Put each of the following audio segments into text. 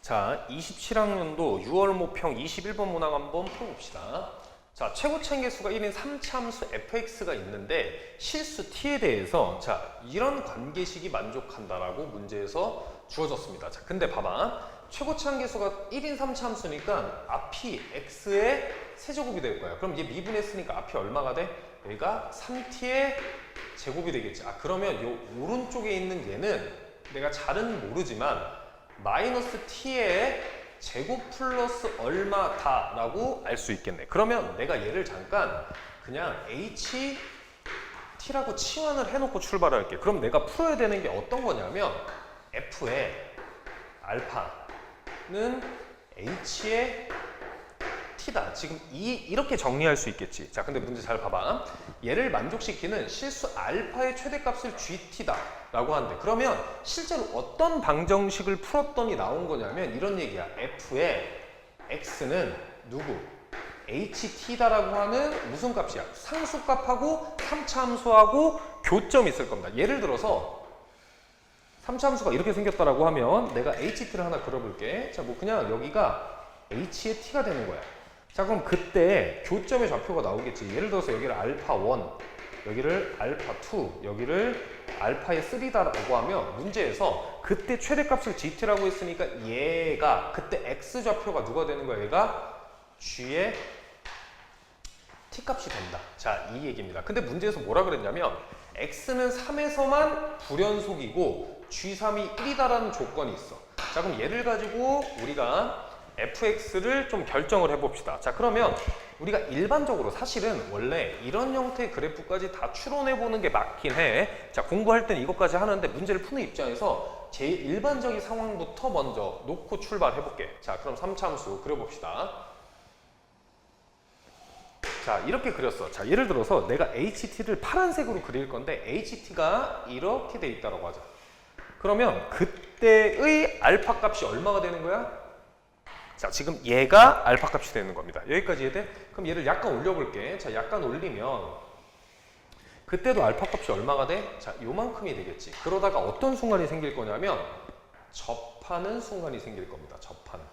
자, 27학년도 6월 모평 21번 문항 한번 풀어봅시다. 자, 최고차인 개수가 1인 3차 함수 fx가 있는데 실수 t에 대해서 자, 이런 관계식이 만족한다라고 문제에서 주어졌습니다. 자, 근데 봐봐. 최고차인 개수가 1인 3차 함수니까 앞이 x의 세제곱이 될 거야. 그럼 얘 미분했으니까 앞이 얼마가 돼? 얘가 3t의 제곱이 되겠지. 아, 그러면 요 오른쪽에 있는 얘는 내가 잘은 모르지만 마이너스 t의 제곱 플러스 얼마다 라고 알 수 있겠네. 그러면 내가 얘를 잠깐 그냥 ht라고 치환을 해놓고 출발을 할게. 그럼 내가 풀어야 되는 게 어떤 거냐면 f의 알파는 h의 t다. 지금 이렇게 정리할 수 있겠지. 자, 근데 문제 잘 봐봐. 얘를 만족시키는 실수 알파의 최대값을 gt다 라고 하는데, 그러면 실제로 어떤 방정식을 풀었더니 나온 거냐면 이런 얘기야. f의 x는 누구? ht다라고 하는 무슨 값이야? 상수값하고 3차 함수하고 교점이 있을 겁니다. 예를 들어서 3차 함수가 이렇게 생겼다라고 하면 내가 ht를 하나 그려볼게. 자, 뭐 그냥 여기가 h의 t가 되는 거야. 자, 그럼 그때 교점의 좌표가 나오겠지. 예를 들어서 여기를 알파 1, 여기를 알파 2, 여기를 알파의 3다라고 하면 문제에서 그때 최대값을 gt라고 했으니까 얘가 그때 x 좌표가 누가 되는 거야? 얘가 g의 t값이 된다. 자, 이 얘기입니다. 근데 문제에서 뭐라 그랬냐면 x는 3에서만 불연속이고 g3이 1이다라는 조건이 있어. 자, 그럼 얘를 가지고 우리가 fx를 좀 결정을 해봅시다. 자, 그러면 우리가 일반적으로 사실은 원래 이런 형태의 그래프까지 다 추론해보는 게 맞긴 해. 자, 공부할 때는 이것까지 하는데 문제를 푸는 입장에서 제일 일반적인 상황부터 먼저 놓고 출발해볼게. 자, 그럼 3차 함수 그려봅시다. 자, 이렇게 그렸어. 자, 예를 들어서 내가 ht를 파란색으로 그릴 건데 ht가 이렇게 돼 있다고 하자. 그러면 그때의 알파 값이 얼마가 되는 거야? 자, 지금 얘가 알파 값이 되는 겁니다. 여기까지 이해돼? 그럼 얘를 약간 올려볼게. 자, 약간 올리면 그때도 알파 값이 얼마가 돼? 자, 요만큼이 되겠지. 그러다가 어떤 순간이 생길 거냐면 접하는 순간이 생길 겁니다. 접하는.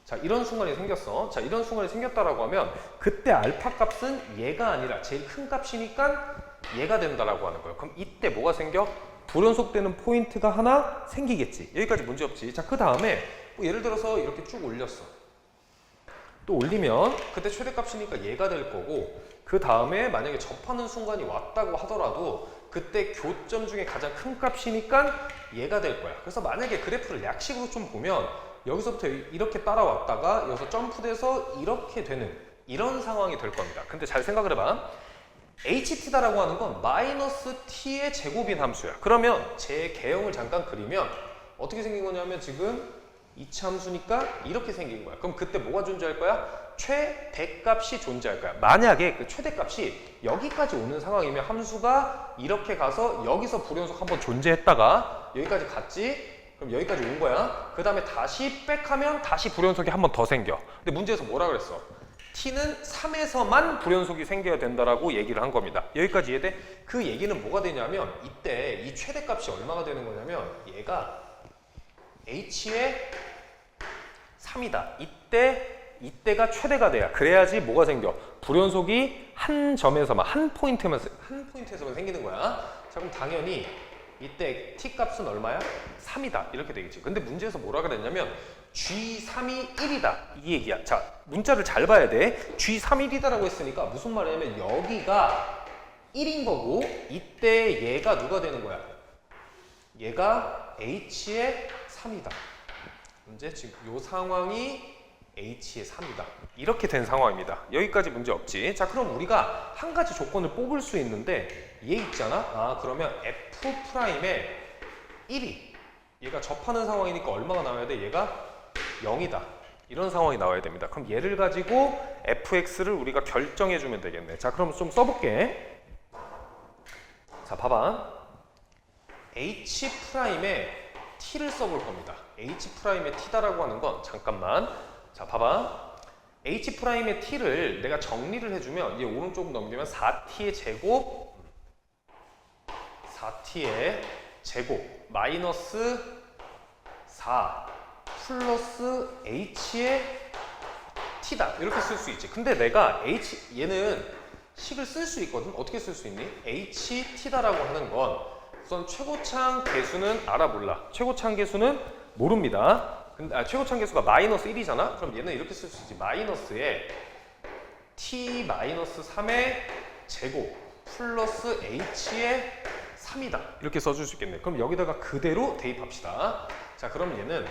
자, 이런 순간이 생겼어. 자, 이런 순간이 생겼다라고 하면 그때 알파 값은 얘가 아니라 제일 큰 값이니까 얘가 된다라고 하는 거예요. 그럼 이때 뭐가 생겨? 불연속되는 포인트가 하나 생기겠지. 여기까지 문제 없지. 자, 그 다음에 뭐 예를 들어서 이렇게 쭉 올렸어. 또 올리면 그때 최대값이니까 얘가 될 거고, 그 다음에 만약에 접하는 순간이 왔다고 하더라도 그때 교점 중에 가장 큰 값이니까 얘가 될 거야. 그래서 만약에 그래프를 약식으로 좀 보면 여기서부터 이렇게 따라왔다가 여기서 점프돼서 이렇게 되는 이런 상황이 될 겁니다. 근데 잘 생각을 해봐. ht다라고 하는 건 마이너스 t의 제곱인 함수야. 그러면 제 개형을 잠깐 그리면 어떻게 생긴 거냐면 지금 2차 함수니까 이렇게 생긴 거야. 그럼 그때 뭐가 존재할 거야? 최대값이 존재할 거야. 만약에 그 최대값이 여기까지 오는 상황이면 함수가 이렇게 가서 여기서 불연속 한번 존재했다가 여기까지 갔지? 그럼 여기까지 온 거야. 그 다음에 다시 백하면 다시 불연속이 한 번 더 생겨. 근데 문제에서 뭐라 그랬어? t는 3에서만 불연속이 생겨야 된다라고 얘기를 한 겁니다. 여기까지 이해돼? 그 얘기는 뭐가 되냐면 이때 이 최대값이 얼마가 되는 거냐면 얘가 h의 3이다. 이때가 최대가 돼야. 그래야지 뭐가 생겨? 불연속이 한 점에서만, 한 포인트에서만 생기는 거야. 자, 그럼 당연히 이때 t 값은 얼마야? 3이다. 이렇게 되겠지. 근데 문제에서 뭐라 그랬냐면 g3이 1이다. 이 얘기야. 자, 문자를 잘 봐야 돼. g3이 1이다라고 했으니까 무슨 말이냐면 여기가 1인 거고 이때 얘가 누가 되는 거야? 얘가 h의 3이다. 문제 지금 요 상황이 h의 3이다. 이렇게 된 상황입니다. 여기까지 문제 없지. 자, 그럼 우리가 한 가지 조건을 뽑을 수 있는데 얘 있잖아. 아, 그러면 f'의 1이 얘가 접하는 상황이니까 얼마가 나와야 돼? 얘가 0이다. 이런 상황이 나와야 됩니다. 그럼 얘를 가지고 fx를 우리가 결정해 주면 되겠네. 자, 그럼 좀 써볼게. 자, 봐봐. h'의 t를 써볼 겁니다. h'의 t다라고 하는 건 잠깐만. 자, 봐봐. h'의 t를 내가 정리를 해주면 얘 오른쪽 넘기면 4t의 제곱 4t의 제곱 마이너스 4 플러스 h의 t다 이렇게 쓸 수 있지. 근데 내가 얘는 식을 쓸 수 있거든. 어떻게 쓸 수 있니? ht다라고 하는 건 우선 최고창 계수는 알아 몰라. 최고창 계수는 모릅니다. 근데 최고창 계수가 마이너스 1이잖아. 그럼 얘는 이렇게 쓸 수 있지. 마이너스에 t-3의 제곱 플러스 h의 3이다 이렇게 써줄 수 있겠네. 그럼 여기다가 그대로 대입합시다. 자, 그럼 얘는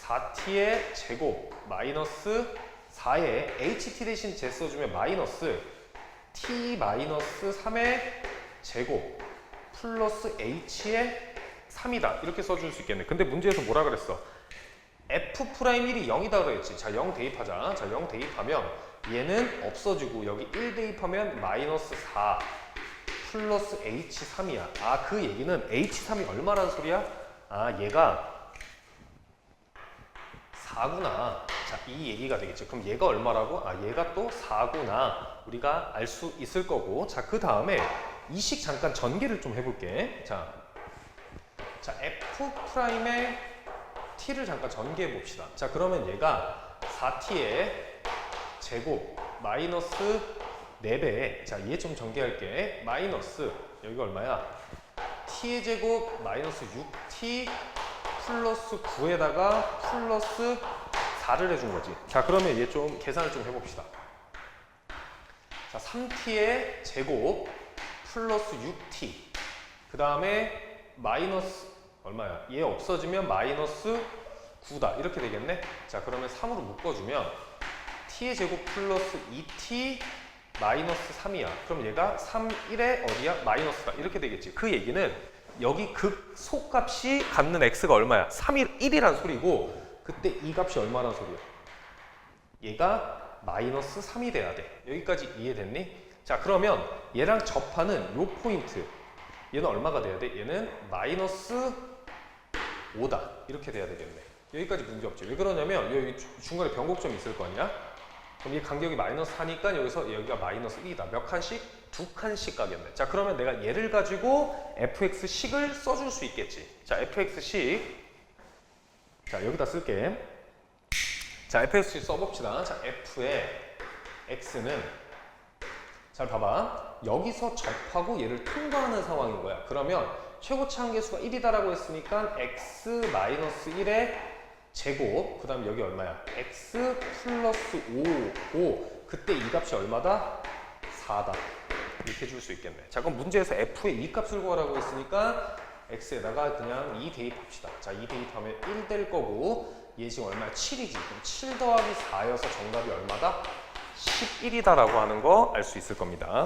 4t의 제곱 마이너스 4에 ht 대신 제 써주면 마이너스 t-3의 제곱 플러스 h의 3이다 이렇게 써줄 수 있겠네. 근데 문제에서 뭐라 그랬어? f'1이 0이다 그랬지. 자, 0 대입하자. 자, 0 대입하면 얘는 없어지고 여기 1 대입하면 마이너스 4 플러스 h3이야. 아, 그 얘기는 h3이 얼마라는 소리야? 아, 얘가 4구나. 자, 이 얘기가 되겠지. 그럼 얘가 얼마라고? 아, 얘가 또 4구나. 우리가 알 수 있을 거고. 자, 그 다음에 이 식 잠깐 전개를 좀 해볼게. 자, F'의 t를 잠깐 전개해 봅시다. 자, 그러면 얘가 4t의 제곱 마이너스 4배. 자, 얘 좀 전개할게. 마이너스 여기가 얼마야? t의 제곱 마이너스 6t 플러스 9에다가 플러스 4를 해준 거지. 자, 그러면 얘 좀 계산을 좀 해봅시다. 자, 3t의 제곱 플러스 6t 그 다음에 마이너스 얼마야? 얘 없어지면 마이너스 9다 이렇게 되겠네. 자, 그러면 3으로 묶어주면 t의 제곱 플러스 2t 마이너스 3이야. 그럼 얘가 3, 1에 어디야? 마이너스다 이렇게 되겠지. 그 얘기는 여기 극소값이 갖는 x가 얼마야? 3, 1이란 소리고 그때 이 값이 얼마란 소리야? 얘가 마이너스 3이 돼야 돼. 여기까지 이해됐니? 자, 그러면 얘랑 접하는 요 포인트 얘는 얼마가 돼야 돼? 얘는 마이너스 5다 이렇게 돼야 되겠네. 여기까지 문제 없지. 왜 그러냐면 여기 중간에 변곡점이 있을 거 아니야? 그럼 이 간격이 마이너스 4니까 여기가 마이너스 1이다. 몇 칸씩? 2칸씩 가겠네. 자, 그러면 내가 얘를 가지고 fx식을 써줄 수 있겠지. 자, fx식 자, 여기다 쓸게. 자, fx식 써봅시다. 자, f의 x는 잘 봐봐. 여기서 접하고 얘를 통과하는 상황인 거야. 그러면 최고차 한계수가 1이다라고 했으니까 x-1의 제곱 그 다음에 여기 얼마야? x 플러스 5 그때 이 값이 얼마다? 4다 이렇게 줄 수 있겠네. 자, 그럼 문제에서 f의 이 값을 구하라고 했으니까 x에다가 그냥 2 대입합시다. 자, 2 대입하면 1 될 거고 얘 지금 얼마야? 7이지. 그럼 7 더하기 4여서 정답이 얼마다? 11이다라고 하는 거 알 수 있을 겁니다.